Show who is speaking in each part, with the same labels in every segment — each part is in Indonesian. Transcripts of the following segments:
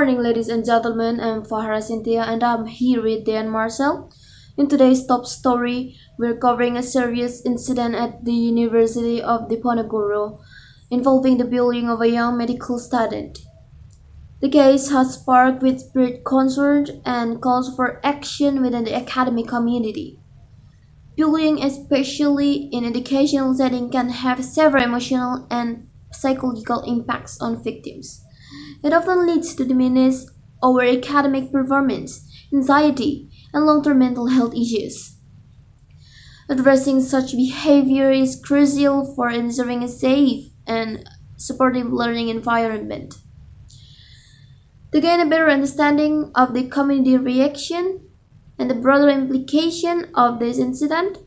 Speaker 1: morning, ladies and gentlemen. I'm Fahra Cynthia, and I'm here with Dan Marcel. In today's top story, we're covering a serious incident at the University of Diponegoro involving the bullying of a young medical student. The case has sparked widespread concern and calls for action within the academic community. Bullying, especially in educational setting, can have several emotional and psychological impacts on victims. It often leads to diminished our academic performance, anxiety, and long-term mental health issues. Addressing such behavior is crucial for ensuring a safe and supportive learning environment. To gain a better understanding of the community reaction and the broader implication of this incident,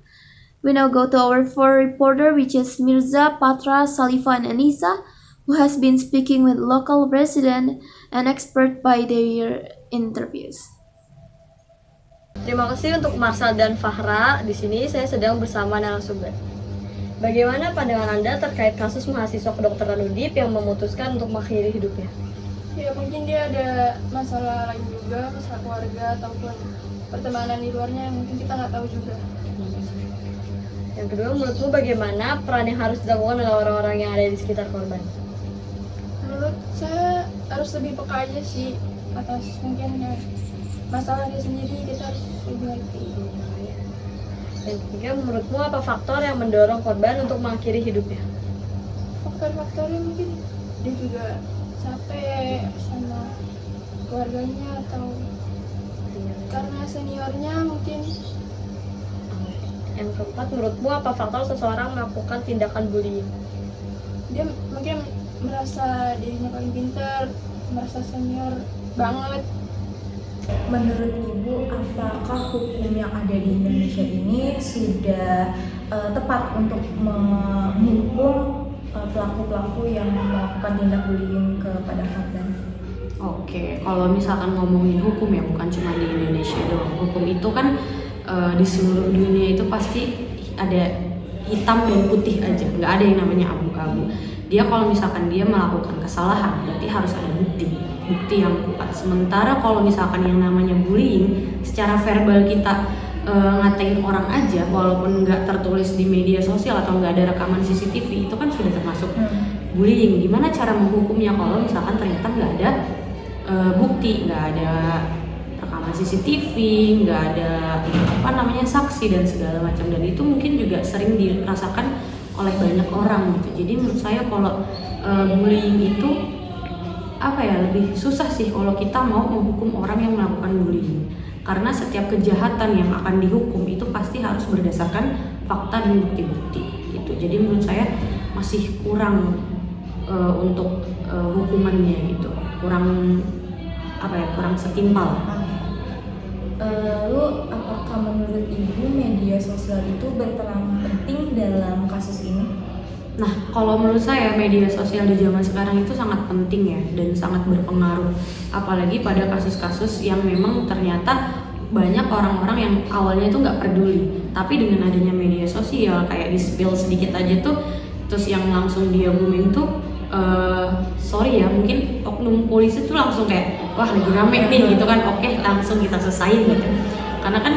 Speaker 1: we now go to our four reporter, which is Mirza, Patra, Salifa, and Anissa, who has been speaking with local resident and expert by their interviews.
Speaker 2: Terima kasih untuk Marsal dan Fahra. Di sini saya sedang bersama narasumber. Bagaimana pandangan Anda terkait kasus mahasiswa kedokteran Undip yang memutuskan untuk mengakhiri hidupnya?
Speaker 3: Ya mungkin dia ada masalah lain juga, masalah keluarga ataupun pertemanan di luarnya yang mungkin kita nggak tahu juga.
Speaker 2: Yang kedua, menurutmu bagaimana peran yang harus dilakukan oleh orang-orang yang ada di sekitar korban?
Speaker 3: Menurut saya harus lebih peka aja sih atas mungkin ya, masalah dia sendiri, kita harus lebih ngerti.
Speaker 2: Dan ketiga, menurutmu apa faktor yang mendorong korban untuk mengakhiri hidupnya?
Speaker 3: Faktor-faktornya mungkin dia juga capek sama keluarganya atau karena seniornya mungkin.
Speaker 2: Yang keempat, menurutmu apa faktor seseorang melakukan tindakan bullying?
Speaker 3: Dia mungkin merasa dirinya paling pintar, merasa senior banget.
Speaker 4: Menurut Ibu, apakah hukum yang ada di Indonesia ini sudah tepat untuk menghukum pelaku-pelaku yang melakukan tindak bullying kepada korban?
Speaker 5: Oke, kalau misalkan ngomongin hukum ya bukan cuma di Indonesia doang. Hukum itu kan di seluruh dunia itu pasti ada hitam dan putih aja, nggak ada yang namanya abu-abu. Dia kalau misalkan dia melakukan kesalahan, berarti harus ada bukti yang kuat. Sementara kalau misalkan yang namanya bullying, secara verbal kita ngatain orang aja, walaupun nggak tertulis di media sosial atau nggak ada rekaman CCTV, itu kan sudah termasuk bullying. Gimana cara menghukumnya kalau misalkan ternyata nggak ada bukti, nggak ada rekaman CCTV, nggak ada saksi dan segala macam, dan itu mungkin juga sering dirasakan oleh banyak orang gitu. Jadi menurut saya kalau bullying itu lebih susah sih kalau kita mau menghukum orang yang melakukan bullying, karena setiap kejahatan yang akan dihukum itu pasti harus berdasarkan fakta dan bukti-bukti gitu. Jadi menurut saya masih kurang untuk hukumannya gitu, kurang setimpal.
Speaker 4: Lalu apakah menurut Ibu media sosial itu berperan penting dalam kasus ini?
Speaker 5: Nah, kalau menurut saya media sosial di zaman sekarang itu sangat penting ya, dan sangat berpengaruh. Apalagi pada kasus-kasus yang memang ternyata banyak orang-orang yang awalnya itu nggak peduli, tapi dengan adanya media sosial kayak di spill sedikit aja tuh, terus yang langsung dia booming tuh mungkin oknum polisi tuh langsung kayak wah lagi rame nih gitu kan, oke langsung kita selesain gitu. Karena kan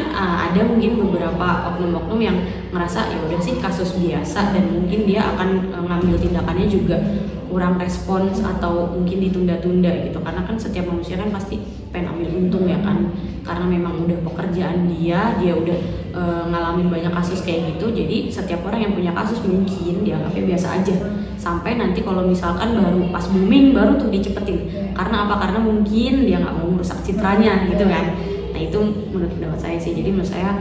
Speaker 5: ada mungkin beberapa oknum-oknum yang merasa ya udah sih kasus biasa, dan mungkin dia akan ngambil tindakannya juga kurang respons atau mungkin ditunda-tunda gitu. Karena kan setiap manusia kan pasti pengen ambil untung ya kan, karena memang udah pekerjaan dia udah ngalamin banyak kasus kayak gitu. Jadi setiap orang yang punya kasus mungkin dianggapnya biasa aja, sampai nanti kalau misalkan baru pas booming baru tuh dicepetin. Karena apa? Karena mungkin dia nggak mau merusak citranya gitu kan. Nah itu menurut pendapat saya sih. Jadi menurut saya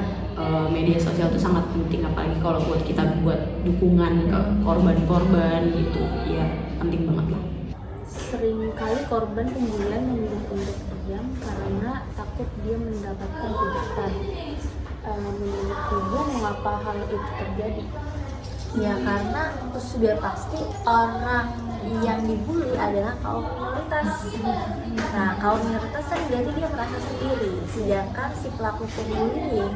Speaker 5: media sosial itu sangat penting, apalagi kalau buat kita buat dukungan ke korban-korban gitu ya, penting banget lah.
Speaker 6: Seringkali korban pembulian memilih untuk diam karena takut dia mendapatkan tuntutan. Menurut Ibu, mengapa hal itu terjadi?
Speaker 7: Ya karena sudah pasti orang yang dibully adalah kaum minoritas. Nah, kaum minoritas kan berarti dia merasa sendiri, sedangkan si pelaku pembullying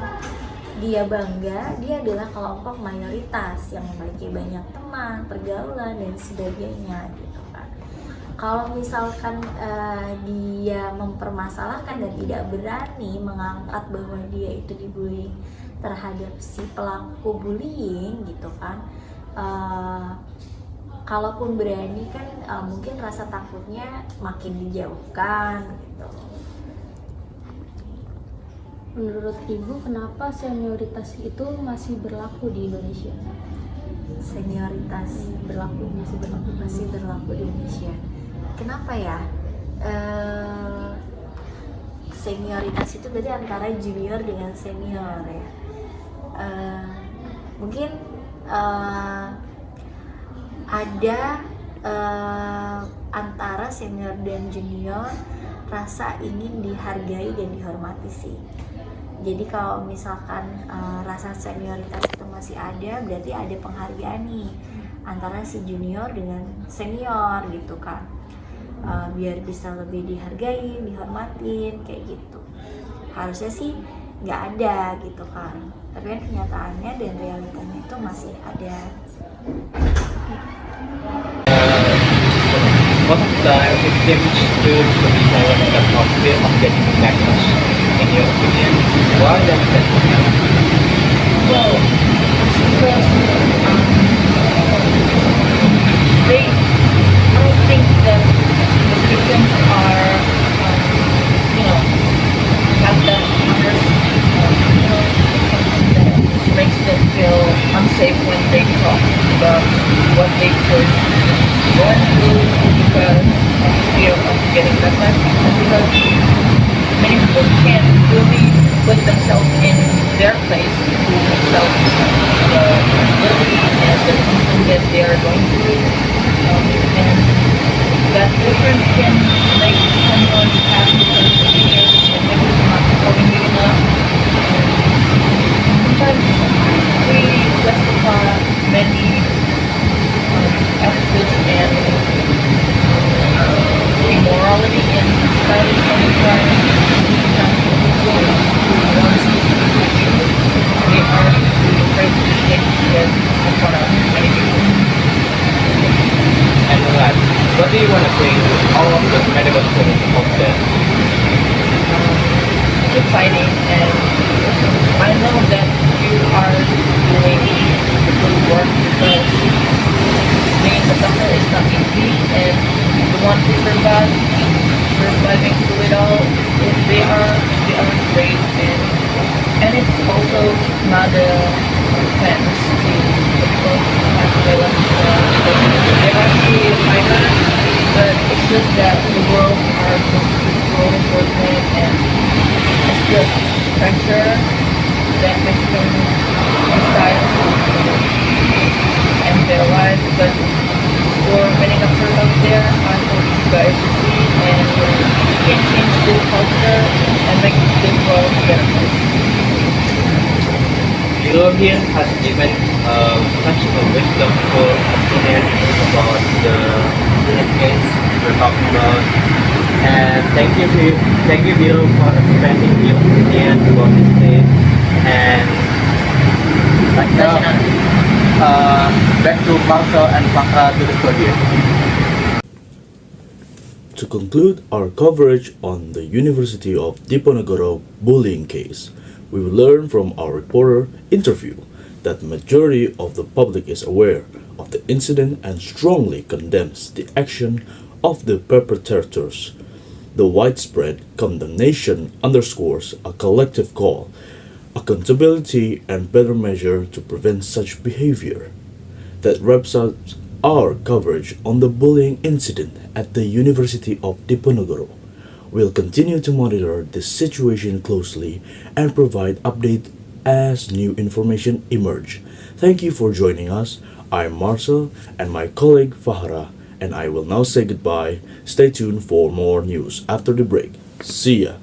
Speaker 7: dia bangga dia adalah kelompok mayoritas yang memiliki banyak teman, pergaulan dan sebagainya gitu kan. Kalau misalkan dia mempermasalahkan dan tidak berani mengangkat bahwa dia itu dibully terhadap si pelaku bullying gitu kan, kalaupun berani kan mungkin rasa takutnya makin dijauhkan gitu.
Speaker 6: Menurut Ibu, kenapa senioritas itu masih berlaku di Indonesia?
Speaker 7: Senioritas masih berlaku di Indonesia. Kenapa ya? Senioritas itu berarti antara junior dengan senior ya. Mungkin ada antara senior dan junior rasa ingin dihargai dan dihormati sih. Jadi kalau misalkan rasa senioritas itu masih ada, berarti ada penghargaan nih antara si junior dengan senior gitu kan, biar bisa lebih dihargain, dihormatin kayak gitu. Harusnya sih nggak ada gitu kan, tapi kan kenyataannya dan realitanya itu masih ada.
Speaker 8: Most of the time it seems to be that of fear of getting backlash. In your opinion, why does that happen?
Speaker 9: Well, it's because I don't think that the victims are, have that that makes them feel unsafe when they talk about what they could go through because of fear of getting backlash, and because many people can't really put themselves in their place to felt the bullying and the something that they are going through, and that difference can make someone have different opinions and maybe not going big enough. Sometimes we justify many attitudes and immorality in society sometimes once they are afraid to take it in front of many people.
Speaker 8: And what do you want to say to all of the medical students out there?
Speaker 9: Keep fighting, and I know that you are doing good work because being a doctor is not easy, and the one who surviving through it all, they are great, and it's also not a offense to the people who have to live they are actually fighters, but it's just that the world are growing towards it, and it's just pressure that makes them decide and their lives. But for many doctors out there, I hope you guys succeed and you can change this culture and make this world a better place.
Speaker 8: European has given such a wisdomful opinion about the case we're talking about, and thank you Bill for expanding your opinion about this case. And right now, back to Marcel and Fakra to the podium.
Speaker 10: To conclude our coverage on the University of Diponegoro bullying case, we will learn from our reporter interview that the majority of the public is aware of the incident and strongly condemns the action of the perpetrators. The widespread condemnation underscores a collective call, accountability, and better measure to prevent such behavior. That wraps up our coverage on the bullying incident at the University of Diponegoro. We'll continue to monitor this situation closely and provide updates as new information emerge. Thank you for joining us. I'm Marcel and my colleague Fahra, and I will now say goodbye. Stay tuned for more news after the break. See ya.